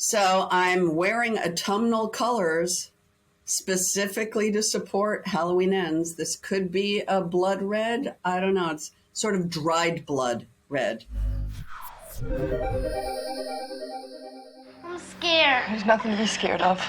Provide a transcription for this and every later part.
So I'm wearing autumnal colors specifically to support Halloween Ends. This could be a blood red. I don't know. It's sort of dried blood red. I'm scared. There's nothing to be scared of.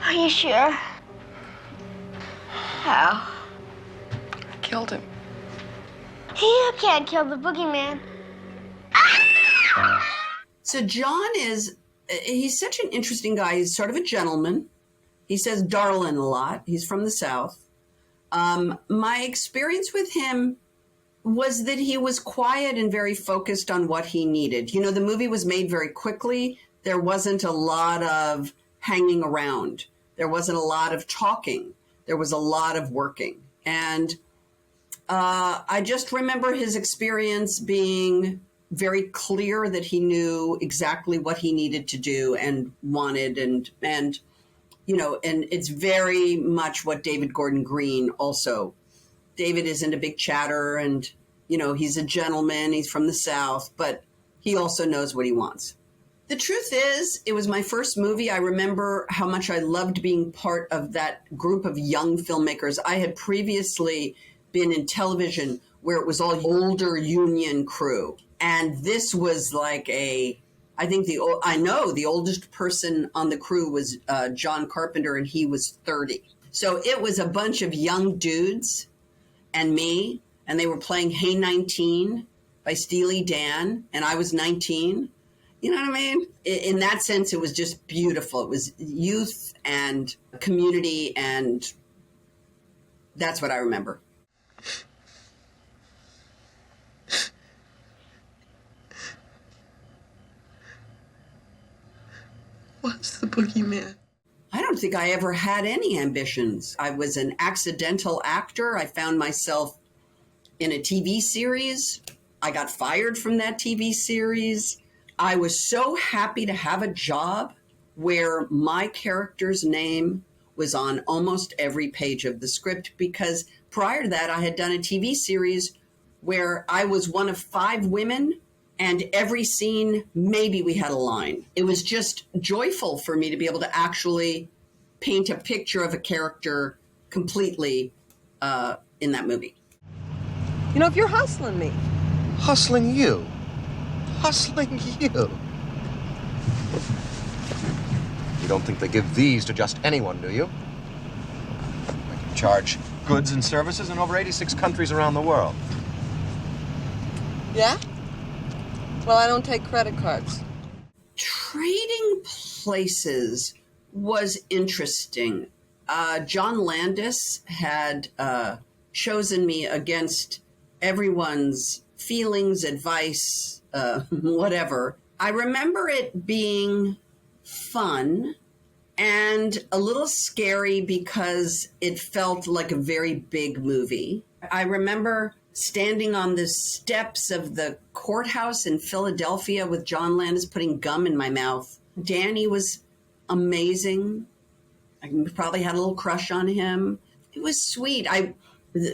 Are you sure? How? I killed him. You can't kill the boogeyman. So John he's such an interesting guy. He's sort of a gentleman. He says darlin' a lot. He's from the South. My experience with him was that he was quiet and very focused on what he needed. You know, the movie was made very quickly. There wasn't a lot of hanging around. There wasn't a lot of talking. There was a lot of working. And I just remember his experience being very clear that he knew exactly what he needed to do and wanted. And you know, and it's very much what David Gordon Green also. David isn't a big chatter and, you know, he's a gentleman. He's from the South, but he also knows what he wants. The truth is, it was my first movie. I remember how much I loved being part of that group of young filmmakers. I had previously been in television where it was all older union crew. And this was like I think the oldest person on the crew was John Carpenter, and he was 30. So it was a bunch of young dudes and me, and they were playing Hey 19 by Steely Dan, and I was 19. You know what I mean? In that sense, it was just beautiful. It was youth and community, and that's what I remember. What's the boogeyman? I don't think I ever had any ambitions. I was an accidental actor. I found myself in a TV series. I got fired from that TV series. I was so happy to have a job where my character's name was on almost every page of the script, because prior to that, I had done a TV series where I was one of 5 women, and every scene, maybe we had a line. It was just joyful for me to be able to actually paint a picture of a character completely in that movie. You know, if you're hustling me. Hustling you? Hustling you? You don't think they give these to just anyone, do you? I can charge goods and services in over 86 countries around the world. Yeah? Well, I don't take credit cards. Trading Places was interesting. John Landis had chosen me against everyone's feelings, advice, whatever. I remember it being fun and a little scary because it felt like a very big movie. I remember standing on the steps of the courthouse in Philadelphia with John Landis putting gum in my mouth. Danny was amazing. I probably had a little crush on him. It was sweet.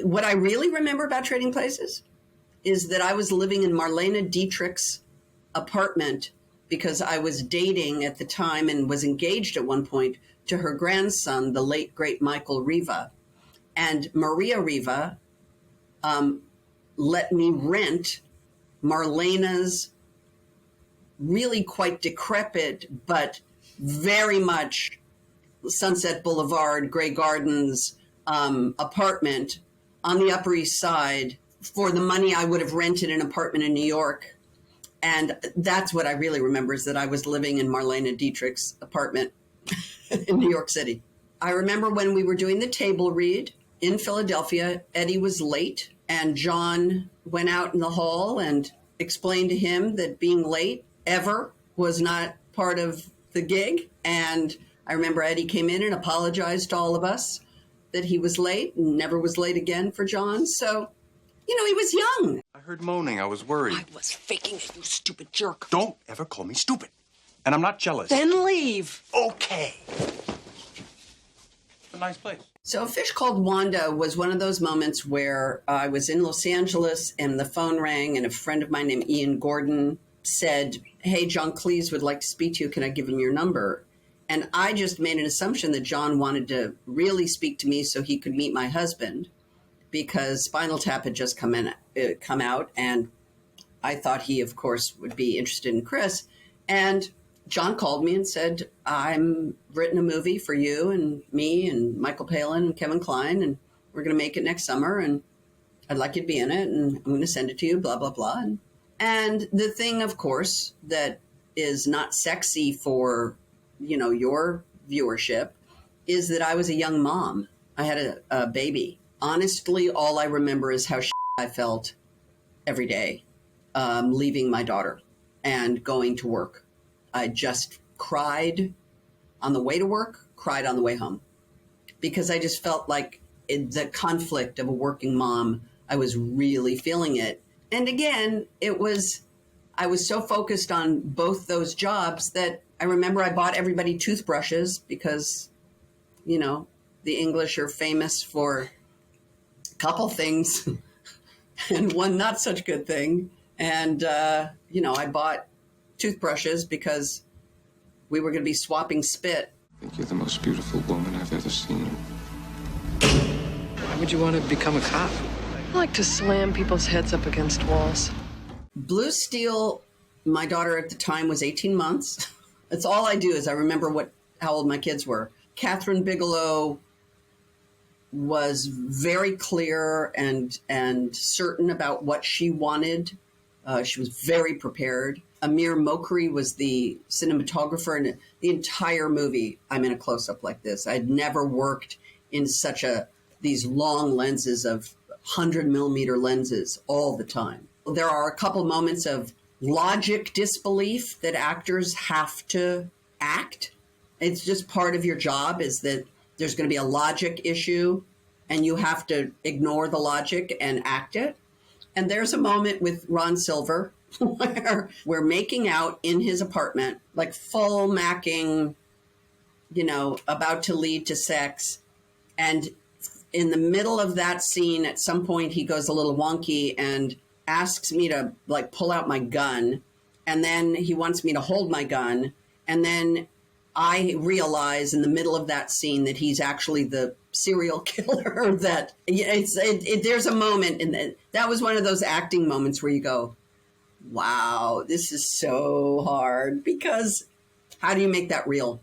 What I really remember about Trading Places is that I was living in Marlene Dietrich's apartment because I was dating at the time and was engaged at one point to her grandson, the late, great Michael Riva. And Maria Riva let me rent Marlena's really quite decrepit, but very much Sunset Boulevard, Grey Gardens apartment on the Upper East Side for the money I would have rented an apartment in New York. And that's what I really remember, is that I was living in Marlene Dietrich's apartment in New York City. I remember when we were doing the table read in Philadelphia, Eddie was late, and John went out in the hall and explained to him that being late ever was not part of the gig. And I remember Eddie came in and apologized to all of us that he was late and never was late again for John. So, you know, he was young. I heard moaning. I was worried. I was faking it, you stupid jerk. Don't ever call me stupid. And I'm not jealous. Then leave. Okay. A nice place. So Fish Called Wanda was one of those moments where I was in Los Angeles and the phone rang, and a friend of mine named Ian Gordon said, hey, John Cleese would like to speak to you. Can I give him your number? And I just made an assumption that John wanted to really speak to me so he could meet my husband, because Spinal Tap had just come out, and I thought he, of course, would be interested in Chris. And John called me and said, I'm written a movie for you and me and Michael Palin and Kevin Kline, and we're going to make it next summer, and I'd like you to be in it, and I'm going to send it to you, blah, blah, blah. And the thing, of course, that is not sexy for, your viewership is that I was a young mom. I had a baby. Honestly, all I remember is how I felt every day leaving my daughter and going to work. I just cried on the way to work, cried on the way home, because I just felt like the conflict of a working mom, I was really feeling it. And again, I was so focused on both those jobs that I remember I bought everybody toothbrushes because, the English are famous for a couple things and one not such good thing. And, I bought toothbrushes because we were going to be swapping spit. I think you're the most beautiful woman I've ever seen. Why would you want to become a cop? I like to slam people's heads up against walls. Blue Steel, my daughter at the time was 18 months. That's all I do is I remember how old my kids were. Catherine Bigelow was very clear and certain about what she wanted. She was very prepared. Amir Mokri was the cinematographer, and the entire movie I'm in a close-up like this. I'd never worked in these long lenses of 100-millimeter lenses all the time. There are a couple moments of logic disbelief that actors have to act. It's just part of your job, is that there's going to be a logic issue and you have to ignore the logic and act it. And there's a moment with Ron Silver where we're making out in his apartment, like full macking, about to lead to sex. And in the middle of that scene, at some point, he goes a little wonky and asks me to pull out my gun. And then he wants me to hold my gun. And then I realize in the middle of that scene that he's actually the serial killer. There's a moment, and that was one of those acting moments where you go, wow, this is so hard, because how do you make that real?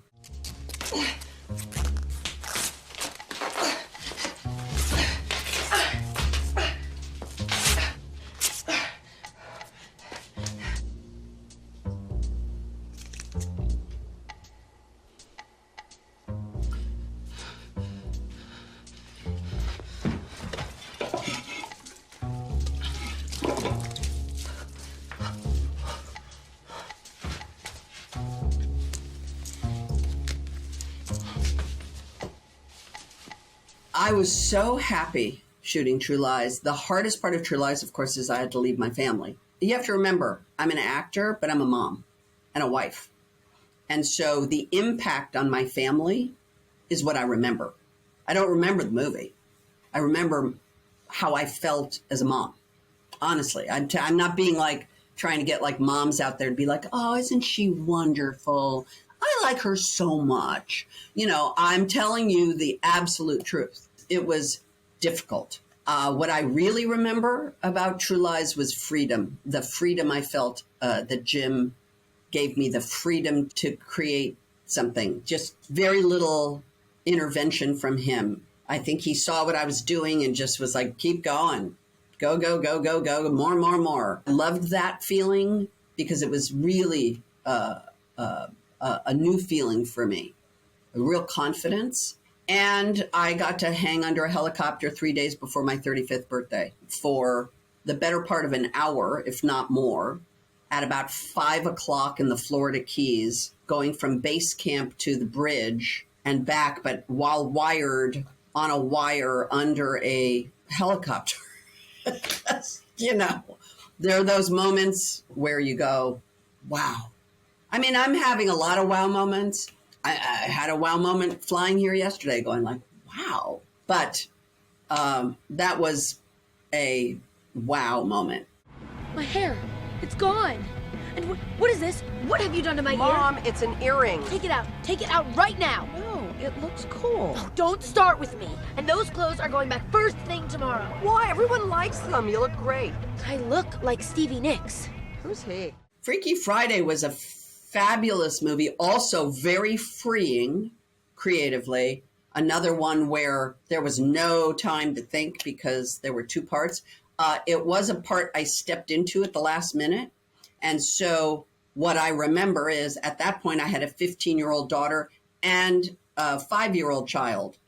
I was so happy shooting True Lies. The hardest part of True Lies, of course, is I had to leave my family. You have to remember, I'm an actor, but I'm a mom and a wife. And so the impact on my family is what I remember. I don't remember the movie. I remember how I felt as a mom. Honestly, I'm not being trying to get moms out there to be like, oh, isn't she wonderful? I like her so much. I'm telling you the absolute truth. It was difficult. What I really remember about True Lies was freedom. The freedom I felt that Jim gave me, the freedom to create something. Just very little intervention from him. I think he saw what I was doing and just was like, keep going. Go, go, go, go, go. More, more, more. I loved that feeling because it was really a new feeling for me, a real confidence. And I got to hang under a helicopter 3 days before my 35th birthday for the better part of an hour, if not more, at about 5 o'clock in the Florida Keys, going from base camp to the bridge and back, but while wired on a wire under a helicopter. There are those moments where you go, wow. I mean, I'm having a lot of wow moments. I had a wow moment flying here yesterday going wow. But that was a wow moment. My hair, it's gone. And what is this? What have you done to my ear? Mom, it's an earring. Take it out. Take it out right now. No, it looks cool. Oh, don't start with me. And those clothes are going back first thing tomorrow. Why? Everyone likes them. You look great. I look like Stevie Nicks. Who's he? Freaky Friday was a fabulous movie, also very freeing creatively. Another one where there was no time to think because there were two parts. It was a part I stepped into at the last minute. And so what I remember is at that point, I had a 15-year-old daughter and a 5-year-old child.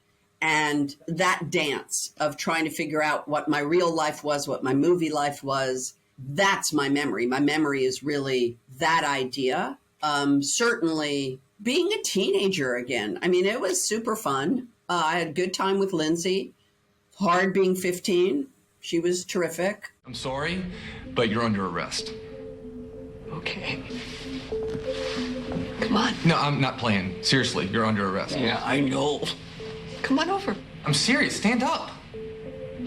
And that dance of trying to figure out what my real life was, what my movie life was, that's my memory. My memory is really that idea. Certainly being a teenager again. I mean, it was super fun. I had a good time with Lindsay. Hard being 15. She was terrific. I'm sorry, but you're under arrest. Okay. Come on. No, I'm not playing. Seriously, you're under arrest. Yeah, I know. Come on over. I'm serious. Stand up.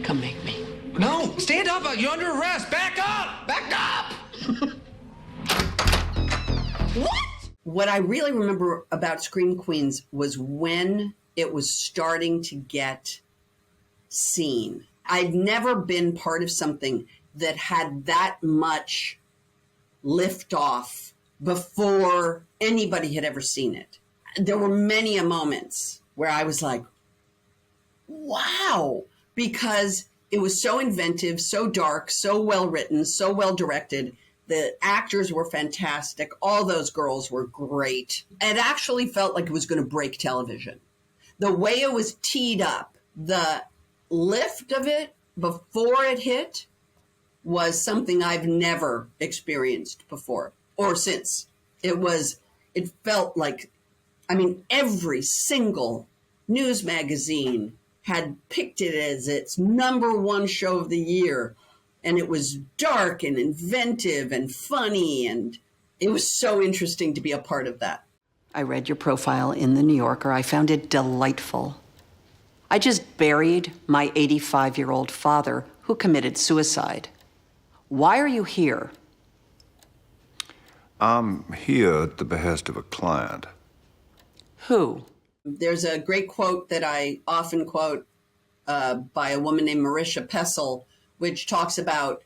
Come make me. No, stand up. You're under arrest. Back up. Back up. What? What I really remember about Scream Queens was when it was starting to get seen. I'd never been part of something that had that much lift off before anybody had ever seen it. There were many moments where I was like, wow, because it was so inventive, so dark, so well written, so well directed. The actors were fantastic. All those girls were great. It actually felt like it was going to break television. The way it was teed up, the lift of it before it hit was something I've never experienced before or since. It felt like, I mean, every single news magazine had picked it as its #1 show of the year. And it was dark and inventive and funny. And it was so interesting to be a part of that. I read your profile in The New Yorker. I found it delightful. I just buried my 85-year-old father who committed suicide. Why are you here? I'm here at the behest of a client. Who? There's a great quote that I often quote by a woman named Marisha Pessel, which talks about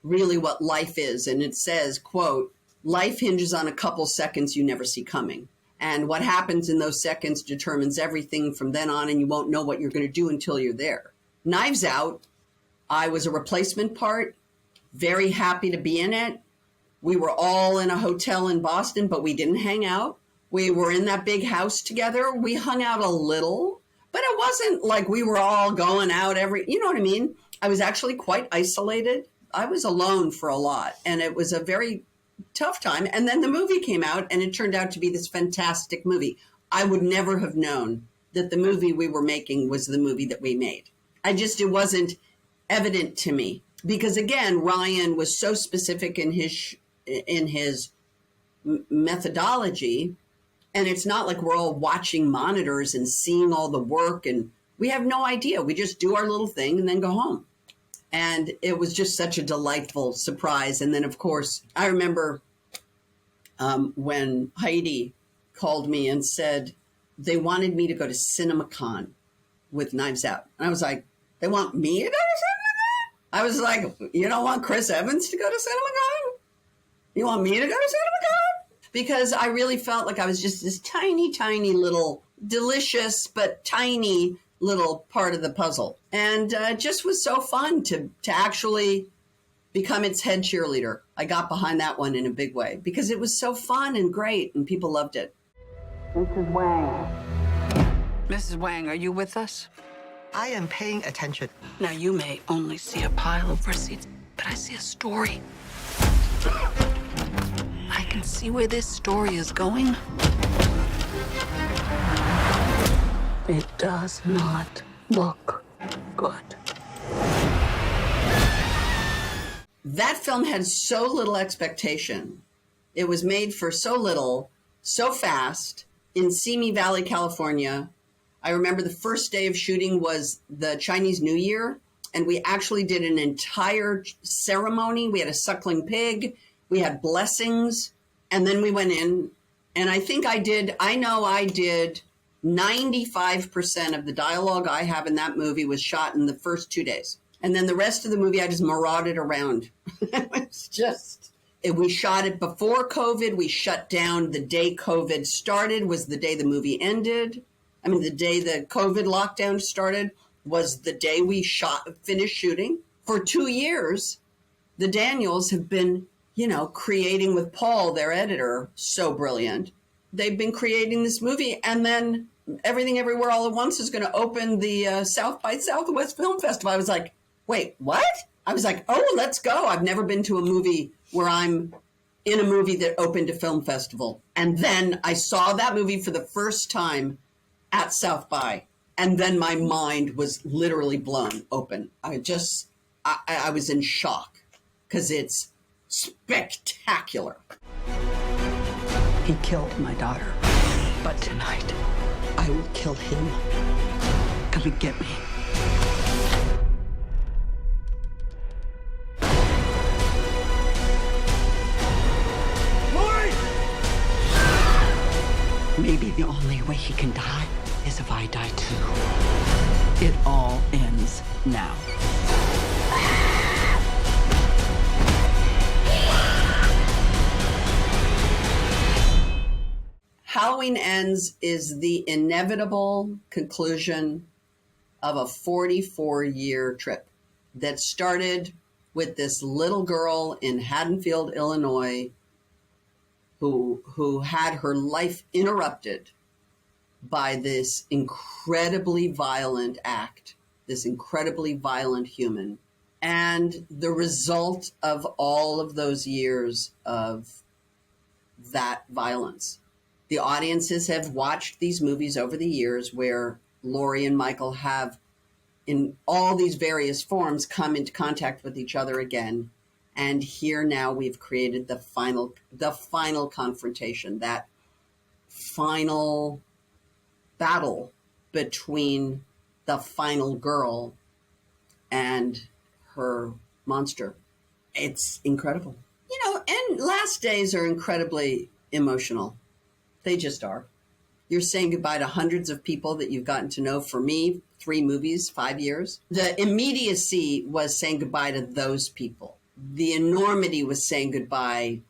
really what life is. And it says, quote, life hinges on a couple seconds you never see coming. And what happens in those seconds determines everything from then on, and you won't know what you're going to do until you're there. Knives Out, I was a replacement part, very happy to be in it. We were all in a hotel in Boston, but we didn't hang out. We were in that big house together. We hung out a little, but it wasn't like we were all going out you know what I mean? I was actually quite isolated. I was alone for a lot, and it was a very tough time. And then the movie came out, and it turned out to be this fantastic movie. I would never have known that the movie we were making was the movie that we made. It wasn't evident to me because, again, Ryan was so specific in his methodology, and it's not like we're all watching monitors and seeing all the work, and we have no idea. We just do our little thing and then go home. And it was just such a delightful surprise. And then, of course, I remember when Heidi called me and said they wanted me to go to CinemaCon with Knives Out. And I was like, they want me to go to CinemaCon? I was like, you don't want Chris Evans to go to CinemaCon? You want me to go to CinemaCon? Because I really felt like I was just this tiny, tiny little, delicious, but tiny little part of the puzzle. And it just was so fun to actually become its head cheerleader. I got behind that one in a big way because it was so fun and great and people loved it. Mrs. Wang. Mrs. Wang, are you with us? I am paying attention. Now, you may only see a pile of receipts, but I see a story. I can see where this story is going. It does not look good. That film had so little expectation. It was made for so little, so fast, in Simi Valley, California. I remember the first day of shooting was the Chinese New Year, and we actually did an entire ceremony. We had a suckling pig. We had blessings, and then we went in, and I know I did 95% of the dialogue I have in that movie was shot in the first 2 days. And then the rest of the movie, I just marauded around. We shot it before COVID. We shut down the day COVID started was the day the movie ended. I mean, the day the COVID lockdown started was the day we finished shooting. For 2 years, the Daniels have been, creating with Paul, their editor, so brilliant. They've been creating this movie, and then Everything Everywhere All at Once is going to open the South by Southwest Film Festival. I was like, wait, what? I was like, oh, let's go. I've never been to a movie where I'm in a movie that opened a film festival. And then I saw that movie for the first time at South by. And then my mind was literally blown open. I was in shock because it's spectacular. He killed my daughter. But tonight, I will kill him. Come and get me. Maybe the only way he can die is if I die too. It all ends now. Halloween Ends is the inevitable conclusion of a 44-year trip that started with this little girl in Haddonfield, Illinois, who had her life interrupted by this incredibly violent act, this incredibly violent human, and the result of all of those years of that violence. The audiences have watched these movies over the years where Laurie and Michael have, in all these various forms, come into contact with each other again. And here now we've created the final confrontation, that final battle between the final girl and her monster. It's incredible. And last days are incredibly emotional. They just are. You're saying goodbye to hundreds of people that you've gotten to know. For me, 3 movies, 5 years. The immediacy was saying goodbye to those people. The enormity was saying goodbye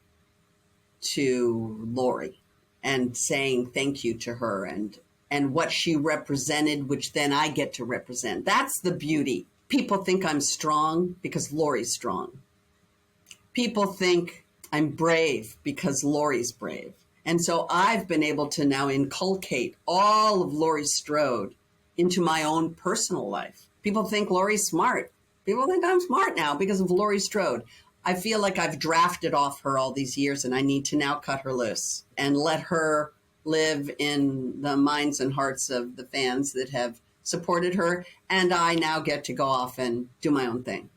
to Laurie and saying thank you to her and what she represented, which then I get to represent. That's the beauty. People think I'm strong because Laurie's strong. People think I'm brave because Laurie's brave. And so I've been able to now inculcate all of Laurie Strode into my own personal life. People think Laurie's smart. People think I'm smart now because of Laurie Strode. I feel like I've drafted off her all these years and I need to now cut her loose and let her live in the minds and hearts of the fans that have supported her. And I now get to go off and do my own thing.